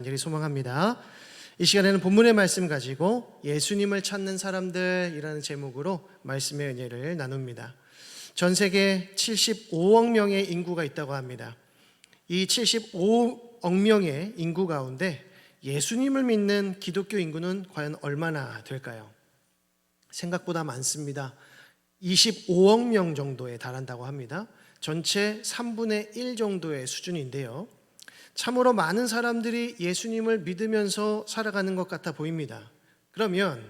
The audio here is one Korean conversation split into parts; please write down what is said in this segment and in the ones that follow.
간절히 소망합니다. 이 시간에는 본문의 말씀 가지고 예수님을 찾는 사람들이라는 제목으로 말씀의 은혜를 나눕니다. 전 세계 75억 명의 인구가 있다고 합니다. 이 75억 명의 인구 가운데 예수님을 믿는 기독교 인구는 과연 얼마나 될까요? 생각보다 많습니다. 25억 명 정도에 달한다고 합니다. 전체 3분의 1 정도의 수준인데요. 참으로 많은 사람들이 예수님을 믿으면서 살아가는 것 같아 보입니다. 그러면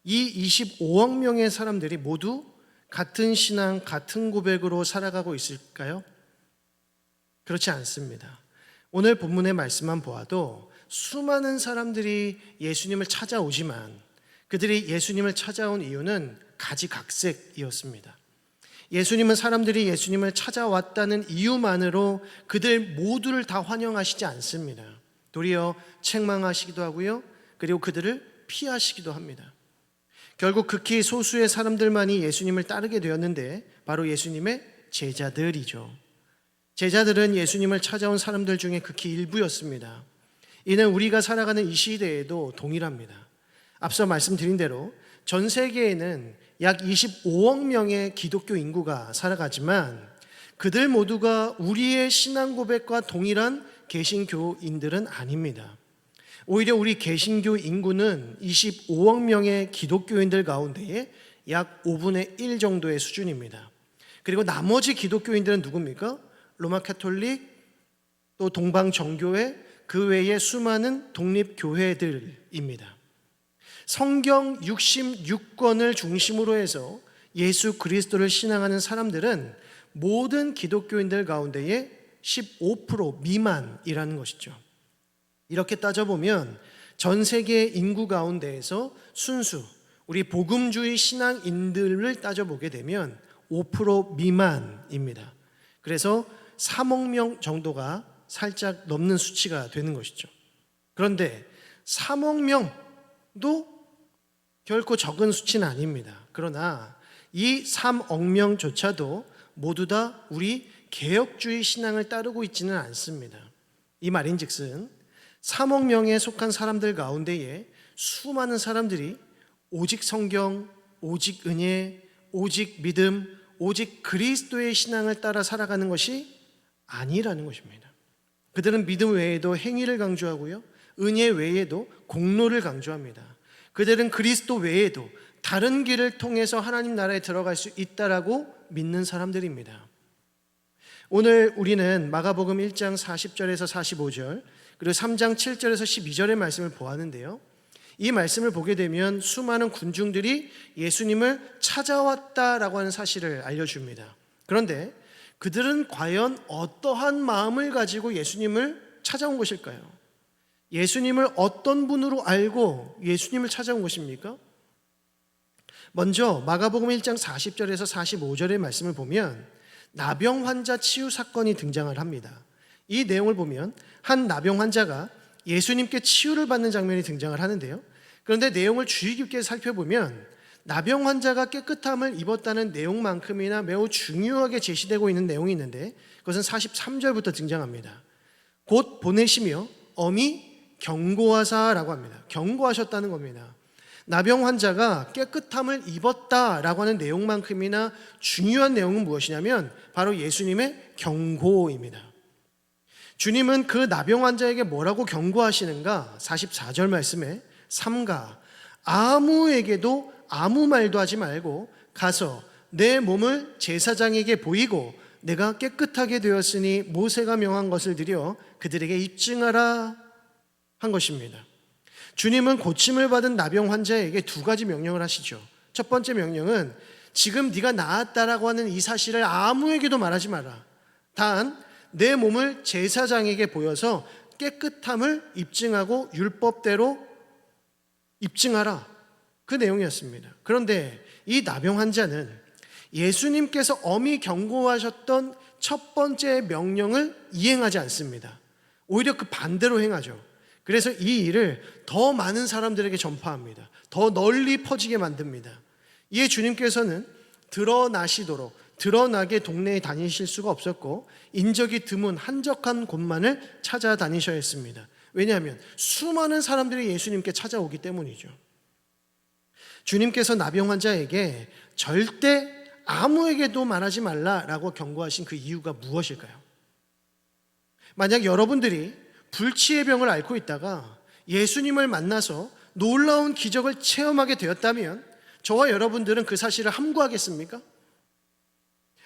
이 25억 명의 사람들이 모두 같은 신앙, 같은 고백으로 살아가고 있을까요? 그렇지 않습니다. 오늘 본문의 말씀만 보아도 수많은 사람들이 예수님을 찾아오지만 그들이 예수님을 찾아온 이유는 가지각색이었습니다. 예수님은 사람들이 예수님을 찾아왔다는 이유만으로 그들 모두를 다 환영하시지 않습니다. 도리어 책망하시기도 하고요. 그리고 그들을 피하시기도 합니다. 결국 극히 소수의 사람들만이 예수님을 따르게 되었는데 바로 예수님의 제자들이죠. 제자들은 예수님을 찾아온 사람들 중에 극히 일부였습니다. 이는 우리가 살아가는 이 시대에도 동일합니다. 앞서 말씀드린 대로 전 세계에는 약 25억 명의 기독교 인구가 살아가지만 그들 모두가 우리의 신앙 고백과 동일한 개신교인들은 아닙니다. 오히려 우리 개신교 인구는 25억 명의 기독교인들 가운데에 약 5분의 1 정도의 수준입니다. 그리고 나머지 기독교인들은 누굽니까? 로마 카톨릭, 또 동방정교회, 그 외에 수많은 독립교회들입니다. 성경 66권을 중심으로 해서 예수 그리스도를 신앙하는 사람들은 모든 기독교인들 가운데의 15% 미만이라는 것이죠. 이렇게 따져보면 전 세계 인구 가운데에서 순수 우리 복음주의 신앙인들을 따져보게 되면 5% 미만입니다. 그래서 3억 명 정도가 살짝 넘는 수치가 되는 것이죠. 그런데 3억 명도 결코 적은 수치는 아닙니다. 그러나 이 3억 명조차도 모두 다 우리 개혁주의 신앙을 따르고 있지는 않습니다. 이 말인즉슨 3억 명에 속한 사람들 가운데에 수많은 사람들이 오직 성경, 오직 은혜, 오직 믿음, 오직 그리스도의 신앙을 따라 살아가는 것이 아니라는 것입니다. 그들은 믿음 외에도 행위를 강조하고요, 은혜 외에도 공로를 강조합니다. 그들은 그리스도 외에도 다른 길을 통해서 하나님 나라에 들어갈 수 있다라고 믿는 사람들입니다. 오늘 우리는 마가복음 1장 40절에서 45절 그리고 3장 7절에서 12절의 말씀을 보았는데요. 이 말씀을 보게 되면 수많은 군중들이 예수님을 찾아왔다라고 하는 사실을 알려줍니다. 그런데 그들은 과연 어떠한 마음을 가지고 예수님을 찾아온 것일까요? 예수님을 어떤 분으로 알고 예수님을 찾아온 것입니까? 먼저 마가복음 1장 40절에서 45절의 말씀을 보면 나병 환자 치유 사건이 등장을 합니다. 이 내용을 보면 한 나병 환자가 예수님께 치유를 받는 장면이 등장을 하는데요. 그런데 내용을 주의 깊게 살펴보면 나병 환자가 깨끗함을 입었다는 내용만큼이나 매우 중요하게 제시되고 있는 내용이 있는데 그것은 43절부터 등장합니다. 곧 보내시며 엄히 경고하사라고 합니다. 경고하셨다는 겁니다. 나병 환자가 깨끗함을 입었다라고 하는 내용만큼이나 중요한 내용은 무엇이냐면 바로 예수님의 경고입니다. 주님은 그 나병 환자에게 뭐라고 경고하시는가? 44절 말씀에 삼가 아무에게도 아무 말도 하지 말고 가서 내 몸을 제사장에게 보이고 내가 깨끗하게 되었으니 모세가 명한 것을 드려 그들에게 입증하라 한 것입니다. 주님은 고침을 받은 나병 환자에게 두 가지 명령을 하시죠. 첫 번째 명령은 지금 네가 나았다라고 하는 이 사실을 아무에게도 말하지 마라. 단 내 몸을 제사장에게 보여서 깨끗함을 입증하고 율법대로 입증하라. 그 내용이었습니다. 그런데 이 나병 환자는 예수님께서 엄히 경고하셨던 첫 번째 명령을 이행하지 않습니다. 오히려 그 반대로 행하죠. 그래서 이 일을 더 많은 사람들에게 전파합니다. 더 널리 퍼지게 만듭니다. 이에 주님께서는 드러나게 동네에 다니실 수가 없었고 인적이 드문 한적한 곳만을 찾아다니셔야 했습니다. 왜냐하면 수많은 사람들이 예수님께 찾아오기 때문이죠. 주님께서 나병 환자에게 절대 아무에게도 말하지 말라라고 경고하신 그 이유가 무엇일까요? 만약 여러분들이 불치의 병을 앓고 있다가 예수님을 만나서 놀라운 기적을 체험하게 되었다면 저와 여러분들은 그 사실을 함구하겠습니까?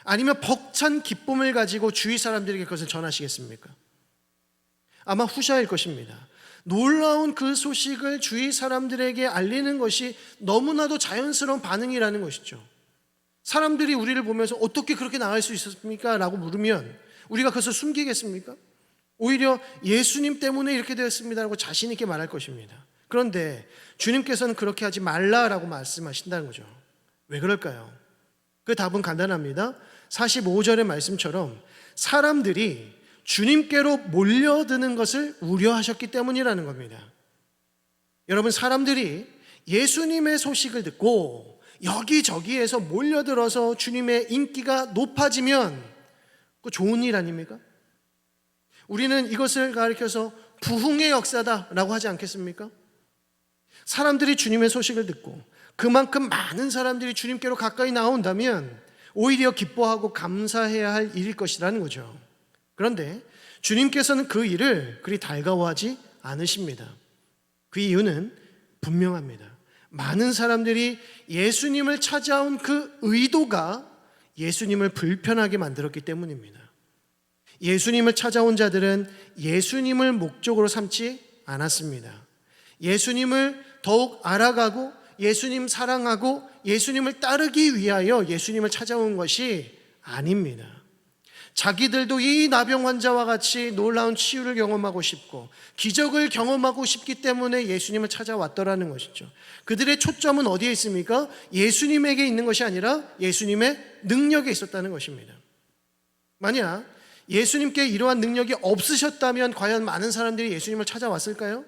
아니면 벅찬 기쁨을 가지고 주위 사람들에게 그것을 전하시겠습니까? 아마 후자일 것입니다. 놀라운 그 소식을 주위 사람들에게 알리는 것이 너무나도 자연스러운 반응이라는 것이죠. 사람들이 우리를 보면서 어떻게 그렇게 나을 수 있었습니까? 라고 물으면 우리가 그것을 숨기겠습니까? 오히려 예수님 때문에 이렇게 되었습니다라고 자신 있게 말할 것입니다. 그런데 주님께서는 그렇게 하지 말라라고 말씀하신다는 거죠. 왜 그럴까요? 그 답은 간단합니다. 45절의 말씀처럼 사람들이 주님께로 몰려드는 것을 우려하셨기 때문이라는 겁니다. 여러분, 사람들이 예수님의 소식을 듣고 여기저기에서 몰려들어서 주님의 인기가 높아지면 그 좋은 일 아닙니까? 우리는 이것을 가리켜서 부흥의 역사다라고 하지 않겠습니까? 사람들이 주님의 소식을 듣고 그만큼 많은 사람들이 주님께로 가까이 나온다면 오히려 기뻐하고 감사해야 할 일일 것이라는 거죠. 그런데 주님께서는 그 일을 그리 달가워하지 않으십니다. 그 이유는 분명합니다. 많은 사람들이 예수님을 찾아온 그 의도가 예수님을 불편하게 만들었기 때문입니다. 예수님을 찾아온 자들은 예수님을 목적으로 삼지 않았습니다. 예수님을 더욱 알아가고 예수님 사랑하고 예수님을 따르기 위하여 예수님을 찾아온 것이 아닙니다. 자기들도 이 나병 환자와 같이 놀라운 치유를 경험하고 싶고 기적을 경험하고 싶기 때문에 예수님을 찾아왔더라는 것이죠. 그들의 초점은 어디에 있습니까? 예수님에게 있는 것이 아니라 예수님의 능력에 있었다는 것입니다. 만약 예수님께 이러한 능력이 없으셨다면 과연 많은 사람들이 예수님을 찾아왔을까요?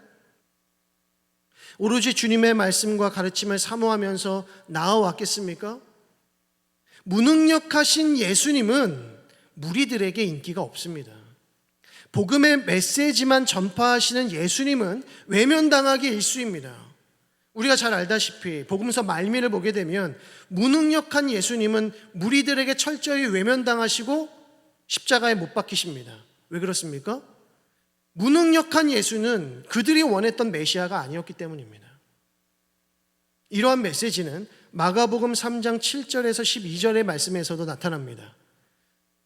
오로지 주님의 말씀과 가르침을 사모하면서 나아왔겠습니까? 무능력하신 예수님은 무리들에게 인기가 없습니다. 복음의 메시지만 전파하시는 예수님은 외면당하기 일쑤입니다. 우리가 잘 알다시피 복음서 말미를 보게 되면 무능력한 예수님은 무리들에게 철저히 외면당하시고 십자가에 못 박히십니다. 왜 그렇습니까? 무능력한 예수는 그들이 원했던 메시아가 아니었기 때문입니다. 이러한 메시지는 마가복음 3장 7절에서 12절의 말씀에서도 나타납니다.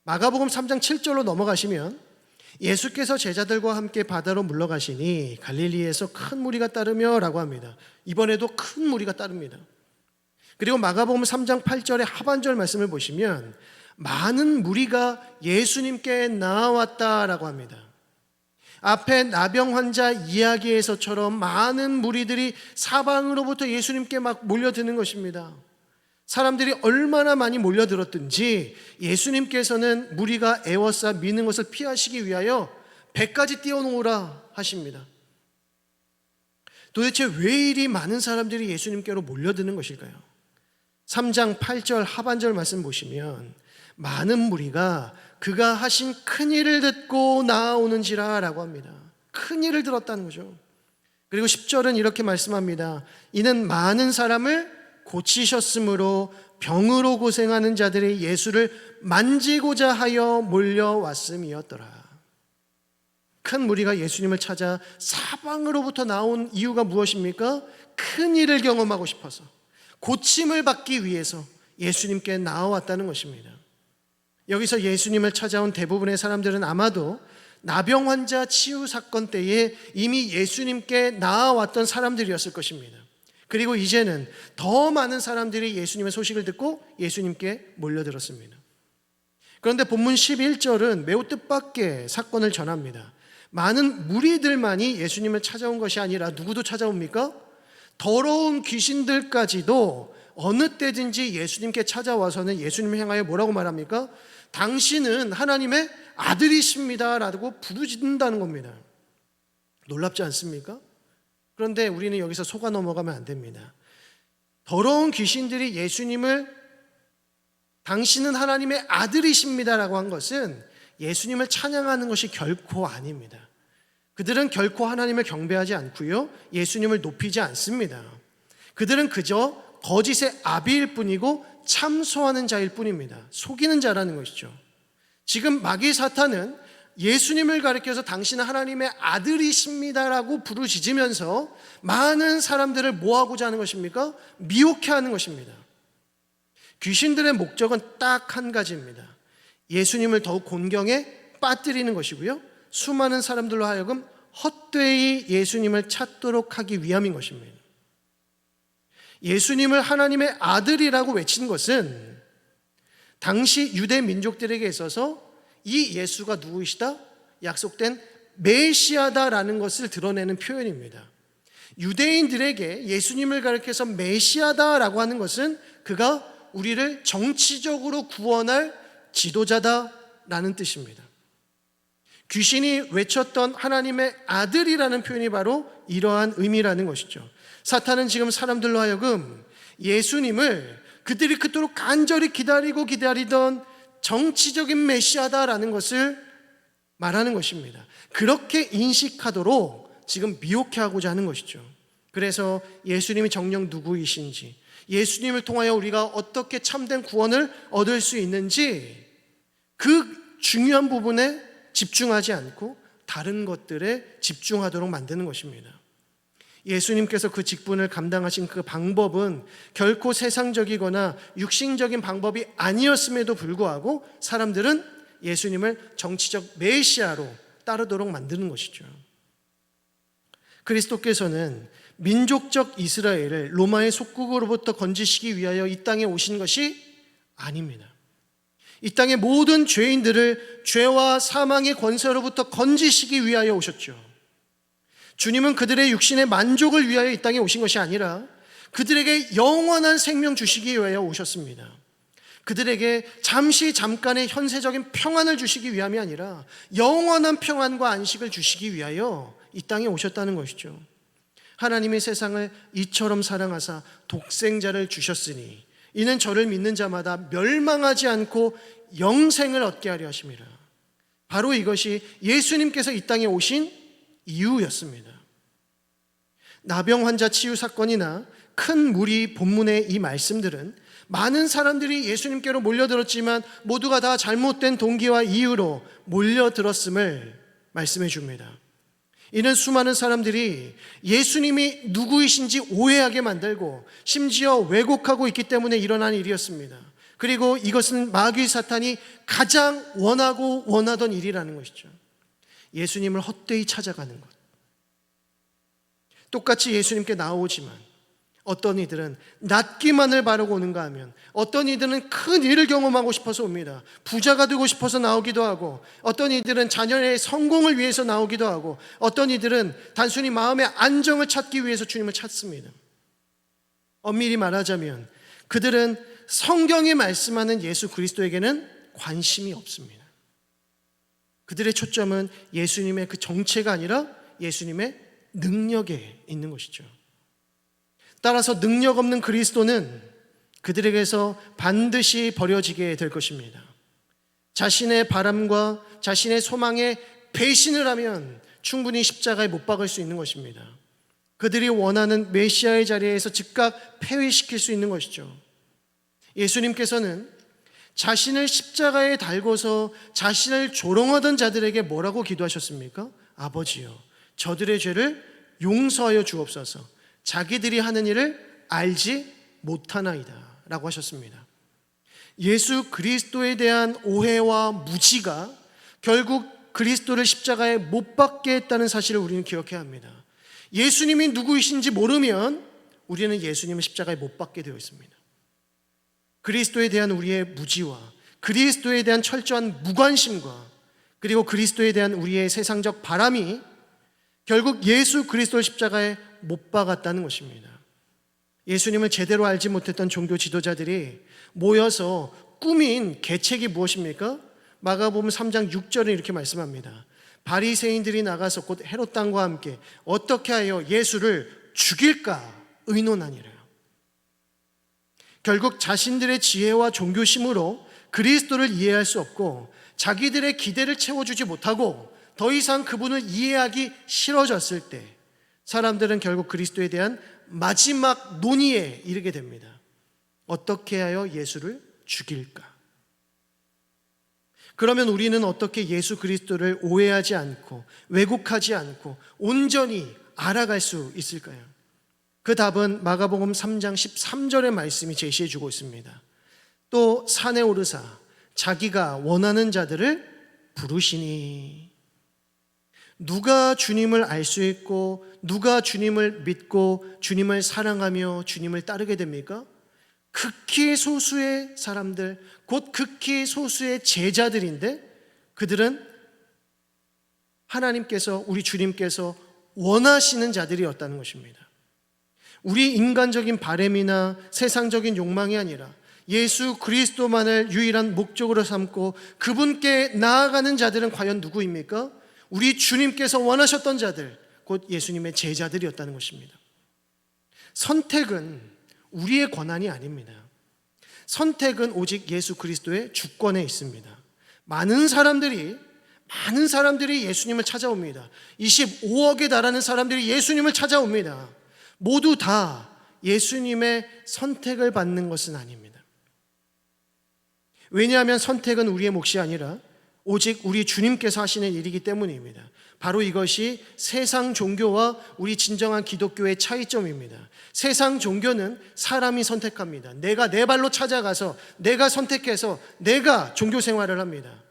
마가복음 3장 7절로 넘어가시면 예수께서 제자들과 함께 바다로 물러가시니 갈릴리에서 큰 무리가 따르며 라고 합니다. 이번에도 큰 무리가 따릅니다. 그리고 마가복음 3장 8절의 하반절 말씀을 보시면 많은 무리가 예수님께 나아왔다라고 합니다. 앞에 나병 환자 이야기에서처럼 많은 무리들이 사방으로부터 예수님께 막 몰려드는 것입니다. 사람들이 얼마나 많이 몰려들었든지 예수님께서는 무리가 애워싸 미는 것을 피하시기 위하여 배까지 띄워놓으라 하십니다. 도대체 왜 이리 많은 사람들이 예수님께로 몰려드는 것일까요? 3장 8절 하반절 말씀 보시면 많은 무리가 그가 하신 큰 일을 듣고 나아오는지라 라고 합니다. 큰 일을 들었다는 거죠. 그리고 10절은 이렇게 말씀합니다. 이는 많은 사람을 고치셨으므로 병으로 고생하는 자들이 예수를 만지고자 하여 몰려왔음이었더라. 큰 무리가 예수님을 찾아 사방으로부터 나온 이유가 무엇입니까? 큰 일을 경험하고 싶어서 고침을 받기 위해서 예수님께 나아왔다는 것입니다. 여기서 예수님을 찾아온 대부분의 사람들은 아마도 나병 환자 치유 사건 때에 이미 예수님께 나아왔던 사람들이었을 것입니다. 그리고 이제는 더 많은 사람들이 예수님의 소식을 듣고 예수님께 몰려들었습니다. 그런데 본문 11절은 매우 뜻밖의 사건을 전합니다. 많은 무리들만이 예수님을 찾아온 것이 아니라 누구도 찾아옵니까? 더러운 귀신들까지도 어느 때든지 예수님께 찾아와서는 예수님을 향하여 뭐라고 말합니까? 당신은 하나님의 아들이십니다 라고 부르짖는다는 겁니다. 놀랍지 않습니까? 그런데 우리는 여기서 속아 넘어가면 안 됩니다. 더러운 귀신들이 예수님을 당신은 하나님의 아들이십니다 라고 한 것은 예수님을 찬양하는 것이 결코 아닙니다. 그들은 결코 하나님을 경배하지 않고요, 예수님을 높이지 않습니다. 그들은 그저 거짓의 아비일 뿐이고 참소하는 자일 뿐입니다. 속이는 자라는 것이죠. 지금 마귀 사탄은 예수님을 가리켜서 당신은 하나님의 아들이십니다라고 부르짖으면서 많은 사람들을 뭐하고자 하는 것입니까? 미혹해 하는 것입니다. 귀신들의 목적은 딱 한 가지입니다. 예수님을 더욱 곤경에 빠뜨리는 것이고요, 수많은 사람들로 하여금 헛되이 예수님을 찾도록 하기 위함인 것입니다. 예수님을 하나님의 아들이라고 외친 것은 당시 유대 민족들에게 있어서 이 예수가 누구이시다? 약속된 메시아다라는 것을 드러내는 표현입니다. 유대인들에게 예수님을 가리켜서 메시아다라고 하는 것은 그가 우리를 정치적으로 구원할 지도자다라는 뜻입니다. 귀신이 외쳤던 하나님의 아들이라는 표현이 바로 이러한 의미라는 것이죠. 사탄은 지금 사람들로 하여금 예수님을 그들이 그토록 간절히 기다리던 정치적인 메시아다라는 것을 말하는 것입니다. 그렇게 인식하도록 지금 미혹해 하고자 하는 것이죠. 그래서 예수님이 정녕 누구이신지, 예수님을 통하여 우리가 어떻게 참된 구원을 얻을 수 있는지 그 중요한 부분에 집중하지 않고 다른 것들에 집중하도록 만드는 것입니다. 예수님께서 그 직분을 감당하신 그 방법은 결코 세상적이거나 육신적인 방법이 아니었음에도 불구하고 사람들은 예수님을 정치적 메시아로 따르도록 만드는 것이죠. 그리스도께서는 민족적 이스라엘을 로마의 속국으로부터 건지시기 위하여 이 땅에 오신 것이 아닙니다. 이 땅의 모든 죄인들을 죄와 사망의 권세로부터 건지시기 위하여 오셨죠. 주님은 그들의 육신의 만족을 위하여 이 땅에 오신 것이 아니라 그들에게 영원한 생명 주시기 위하여 오셨습니다. 그들에게 잠깐의 현세적인 평안을 주시기 위함이 아니라 영원한 평안과 안식을 주시기 위하여 이 땅에 오셨다는 것이죠. 하나님이 세상을 이처럼 사랑하사 독생자를 주셨으니 이는 저를 믿는 자마다 멸망하지 않고 영생을 얻게 하려 하심이라. 바로 이것이 예수님께서 이 땅에 오신 이유였습니다. 나병 환자 치유 사건이나 큰 무리 본문의 이 말씀들은 많은 사람들이 예수님께로 몰려들었지만 모두가 다 잘못된 동기와 이유로 몰려들었음을 말씀해 줍니다. 이는 수많은 사람들이 예수님이 누구이신지 오해하게 만들고 심지어 왜곡하고 있기 때문에 일어난 일이었습니다. 그리고 이것은 마귀 사탄이 가장 원하던 일이라는 것이죠. 예수님을 헛되이 찾아가는 것. 똑같이 예수님께 나오지만 어떤 이들은 낫기만을 바라고 오는가 하면 어떤 이들은 큰 일을 경험하고 싶어서 옵니다. 부자가 되고 싶어서 나오기도 하고, 어떤 이들은 자녀의 성공을 위해서 나오기도 하고, 어떤 이들은 단순히 마음의 안정을 찾기 위해서 주님을 찾습니다. 엄밀히 말하자면 그들은 성경이 말씀하는 예수 그리스도에게는 관심이 없습니다. 그들의 초점은 예수님의 그 정체가 아니라 예수님의 능력에 있는 것이죠. 따라서 능력 없는 그리스도는 그들에게서 반드시 버려지게 될 것입니다. 자신의 바람과 자신의 소망에 배신을 하면 충분히 십자가에 못 박을 수 있는 것입니다. 그들이 원하는 메시아의 자리에서 즉각 폐위시킬 수 있는 것이죠. 예수님께서는 자신을 십자가에 달고서 자신을 조롱하던 자들에게 뭐라고 기도하셨습니까? 아버지여, 저들의 죄를 용서하여 주옵소서. 자기들이 하는 일을 알지 못하나이다 라고 하셨습니다. 예수 그리스도에 대한 오해와 무지가 결국 그리스도를 십자가에 못 박게 했다는 사실을 우리는 기억해야 합니다. 예수님이 누구이신지 모르면 우리는 예수님을 십자가에 못 박게 되어 있습니다. 그리스도에 대한 우리의 무지와 그리스도에 대한 철저한 무관심과 그리고 그리스도에 대한 우리의 세상적 바람이 결국 예수 그리스도를 십자가에 못 박았다는 것입니다. 예수님을 제대로 알지 못했던 종교 지도자들이 모여서 꾸민 계책이 무엇입니까? 마가복음 3장 6절에 이렇게 말씀합니다. 바리새인들이 나가서 곧 헤롯 왕과 함께 어떻게 하여 예수를 죽일까 의논하니라. 결국 자신들의 지혜와 종교심으로 그리스도를 이해할 수 없고 자기들의 기대를 채워주지 못하고 더 이상 그분을 이해하기 싫어졌을 때 사람들은 결국 그리스도에 대한 마지막 논의에 이르게 됩니다. 어떻게 하여 예수를 죽일까? 그러면 우리는 어떻게 예수 그리스도를 오해하지 않고 왜곡하지 않고 온전히 알아갈 수 있을까요? 그 답은 마가복음 3장 13절의 말씀이 제시해 주고 있습니다. 또 산에 오르사 자기가 원하는 자들을 부르시니. 누가 주님을 알 수 있고 누가 주님을 믿고 주님을 사랑하며 주님을 따르게 됩니까? 극히 소수의 사람들, 곧 극히 소수의 제자들인데 그들은 하나님께서, 우리 주님께서 원하시는 자들이었다는 것입니다. 우리 인간적인 바램이나 세상적인 욕망이 아니라 예수 그리스도만을 유일한 목적으로 삼고 그분께 나아가는 자들은 과연 누구입니까? 우리 주님께서 원하셨던 자들, 곧 예수님의 제자들이었다는 것입니다. 선택은 우리의 권한이 아닙니다. 선택은 오직 예수 그리스도의 주권에 있습니다. 많은 사람들이 예수님을 찾아옵니다. 25억에 달하는 사람들이 예수님을 찾아옵니다. 모두 다 예수님의 선택을 받는 것은 아닙니다. 왜냐하면 선택은 우리의 몫이 아니라 오직 우리 주님께서 하시는 일이기 때문입니다. 바로 이것이 세상 종교와 우리 진정한 기독교의 차이점입니다. 세상 종교는 사람이 선택합니다. 내가 내 발로 찾아가서 내가 선택해서 내가 종교 생활을 합니다.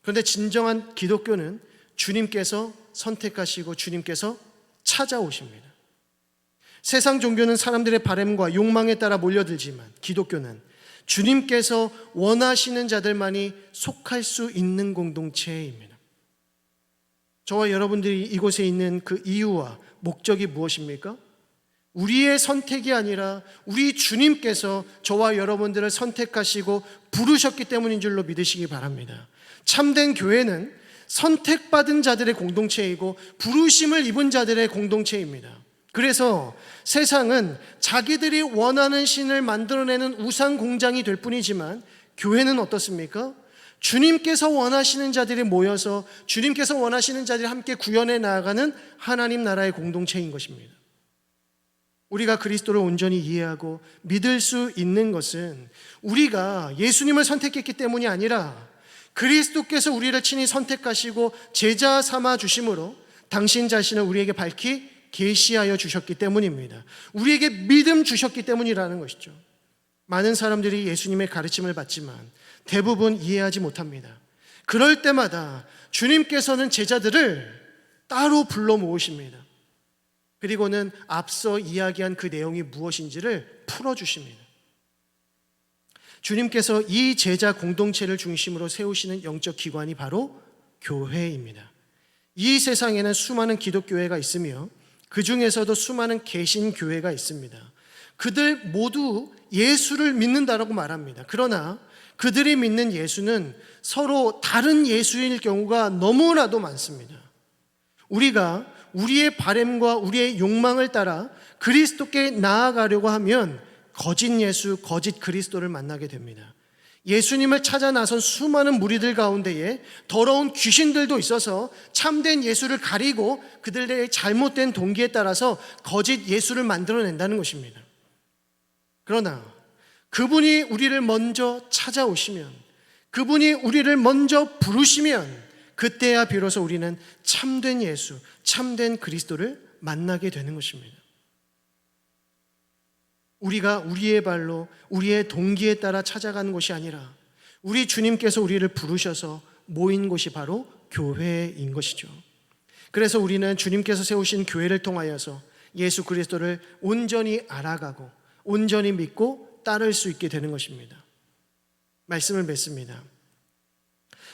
그런데 진정한 기독교는 주님께서 선택하시고 주님께서 찾아오십니다. 세상 종교는 사람들의 바람과 욕망에 따라 몰려들지만 기독교는 주님께서 원하시는 자들만이 속할 수 있는 공동체입니다. 저와 여러분들이 이곳에 있는 그 이유와 목적이 무엇입니까? 우리의 선택이 아니라 우리 주님께서 저와 여러분들을 선택하시고 부르셨기 때문인 줄로 믿으시기 바랍니다. 참된 교회는 선택받은 자들의 공동체이고 부르심을 입은 자들의 공동체입니다. 그래서 세상은 자기들이 원하는 신을 만들어내는 우상 공장이 될 뿐이지만 교회는 어떻습니까? 주님께서 원하시는 자들이 모여서 주님께서 원하시는 자들이 함께 구현해 나아가는 하나님 나라의 공동체인 것입니다. 우리가 그리스도를 온전히 이해하고 믿을 수 있는 것은 우리가 예수님을 선택했기 때문이 아니라 그리스도께서 우리를 친히 선택하시고 제자 삼아 주심으로 당신 자신을 우리에게 밝히 계시하여 주셨기 때문입니다. 우리에게 믿음 주셨기 때문이라는 것이죠. 많은 사람들이 예수님의 가르침을 받지만 대부분 이해하지 못합니다. 그럴 때마다 주님께서는 제자들을 따로 불러 모으십니다. 그리고는 앞서 이야기한 그 내용이 무엇인지를 풀어주십니다. 주님께서 이 제자 공동체를 중심으로 세우시는 영적 기관이 바로 교회입니다. 이 세상에는 수많은 기독교회가 있으며 그 중에서도 수많은 개신교회가 있습니다. 그들 모두 예수를 믿는다라고 말합니다. 그러나 그들이 믿는 예수는 서로 다른 예수일 경우가 너무나도 많습니다. 우리가 우리의 바램과 우리의 욕망을 따라 그리스도께 나아가려고 하면 거짓 예수, 거짓 그리스도를 만나게 됩니다. 예수님을 찾아 나선 수많은 무리들 가운데에 더러운 귀신들도 있어서 참된 예수를 가리고 그들의 잘못된 동기에 따라서 거짓 예수를 만들어낸다는 것입니다. 그러나 그분이 우리를 먼저 찾아오시면, 그분이 우리를 먼저 부르시면 그때야 비로소 우리는 참된 예수, 참된 그리스도를 만나게 되는 것입니다. 우리가 우리의 발로 우리의 동기에 따라 찾아가는 것이 아니라 우리 주님께서 우리를 부르셔서 모인 곳이 바로 교회인 것이죠. 그래서 우리는 주님께서 세우신 교회를 통하여서 예수 그리스도를 온전히 알아가고 온전히 믿고 따를 수 있게 되는 것입니다. 말씀을 맺습니다.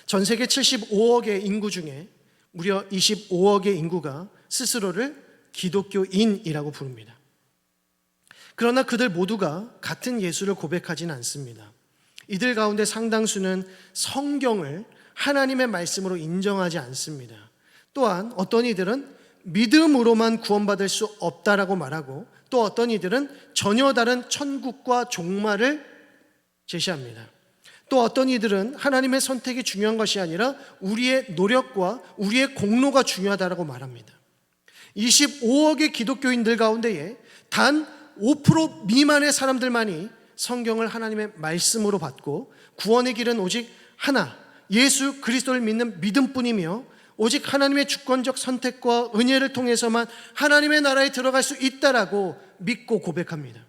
전 세계 75억의 인구 중에 무려 25억의 인구가 스스로를 기독교인이라고 부릅니다. 그러나 그들 모두가 같은 예수를 고백하지는 않습니다. 이들 가운데 상당수는 성경을 하나님의 말씀으로 인정하지 않습니다. 또한 어떤 이들은 믿음으로만 구원받을 수 없다라고 말하고, 또 어떤 이들은 전혀 다른 천국과 종말을 제시합니다. 또 어떤 이들은 하나님의 선택이 중요한 것이 아니라 우리의 노력과 우리의 공로가 중요하다고 말합니다. 25억의 기독교인들 가운데에 단 5% 미만의 사람들만이 성경을 하나님의 말씀으로 받고 구원의 길은 오직 하나, 예수 그리스도를 믿는 믿음뿐이며 오직 하나님의 주권적 선택과 은혜를 통해서만 하나님의 나라에 들어갈 수 있다라고 믿고 고백합니다.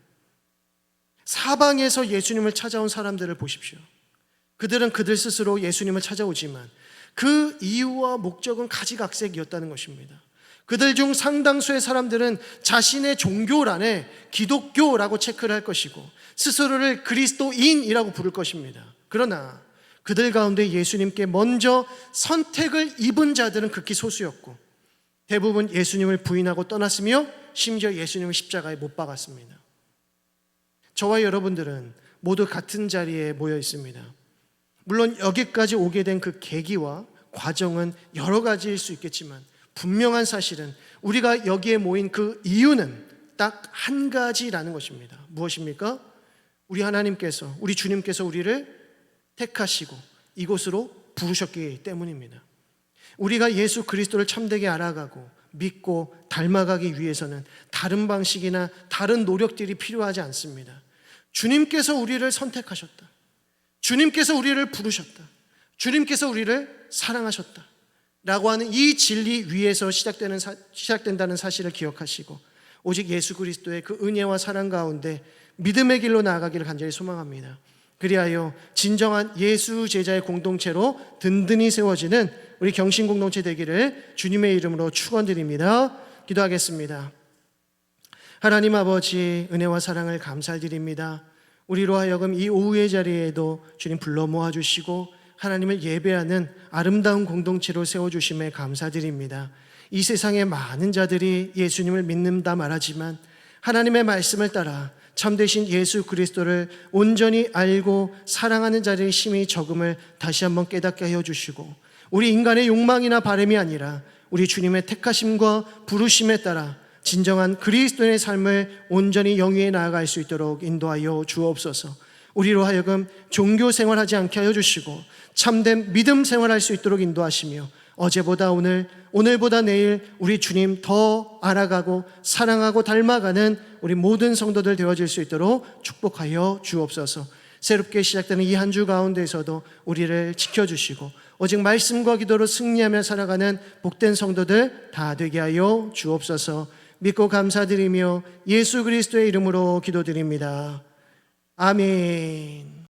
사방에서 예수님을 찾아온 사람들을 보십시오. 그들은 그들 스스로 예수님을 찾아오지만 그 이유와 목적은 가지각색이었다는 것입니다. 그들 중 상당수의 사람들은 자신의 종교란에 기독교라고 체크를 할 것이고 스스로를 그리스도인이라고 부를 것입니다. 그러나 그들 가운데 예수님께 먼저 선택을 입은 자들은 극히 소수였고 대부분 예수님을 부인하고 떠났으며 심지어 예수님을 십자가에 못 박았습니다. 저와 여러분들은 모두 같은 자리에 모여 있습니다. 물론 여기까지 오게 된 그 계기와 과정은 여러 가지일 수 있겠지만 분명한 사실은 우리가 여기에 모인 그 이유는 딱 한 가지라는 것입니다. 무엇입니까? 우리 하나님께서, 우리 주님께서 우리를 택하시고 이곳으로 부르셨기 때문입니다. 우리가 예수 그리스도를 참되게 알아가고 믿고 닮아가기 위해서는 다른 방식이나 다른 노력들이 필요하지 않습니다. 주님께서 우리를 선택하셨다. 주님께서 우리를 부르셨다. 주님께서 우리를 사랑하셨다 라고 하는 이 진리 위에서 시작된다는 사실을 기억하시고 오직 예수 그리스도의 그 은혜와 사랑 가운데 믿음의 길로 나아가기를 간절히 소망합니다. 그리하여 진정한 예수 제자의 공동체로 든든히 세워지는 우리 경신 공동체 되기를 주님의 이름으로 축원드립니다. 기도하겠습니다. 하나님 아버지, 은혜와 사랑을 감사드립니다. 우리로 하여금 이 오후의 자리에도 주님 불러 모아주시고 하나님을 예배하는 아름다운 공동체로 세워주심에 감사드립니다. 이 세상의 많은 자들이 예수님을 믿는다 말하지만 하나님의 말씀을 따라 참되신 예수 그리스도를 온전히 알고 사랑하는 자들의 힘이 적음을 다시 한번 깨닫게 하여 주시고 우리 인간의 욕망이나 바람이 아니라 우리 주님의 택하심과 부르심에 따라 진정한 그리스도인의 삶을 온전히 영위해 나아갈 수 있도록 인도하여 주옵소서. 우리로 하여금 종교 생활하지 않게 하여 주시고 참된 믿음 생활할 수 있도록 인도하시며 어제보다 오늘, 오늘보다 내일 우리 주님 더 알아가고 사랑하고 닮아가는 우리 모든 성도들 되어질 수 있도록 축복하여 주옵소서. 새롭게 시작되는 이 한 주 가운데에서도 우리를 지켜주시고 오직 말씀과 기도로 승리하며 살아가는 복된 성도들 다 되게 하여 주옵소서. 믿고 감사드리며 예수 그리스도의 이름으로 기도드립니다. 아멘.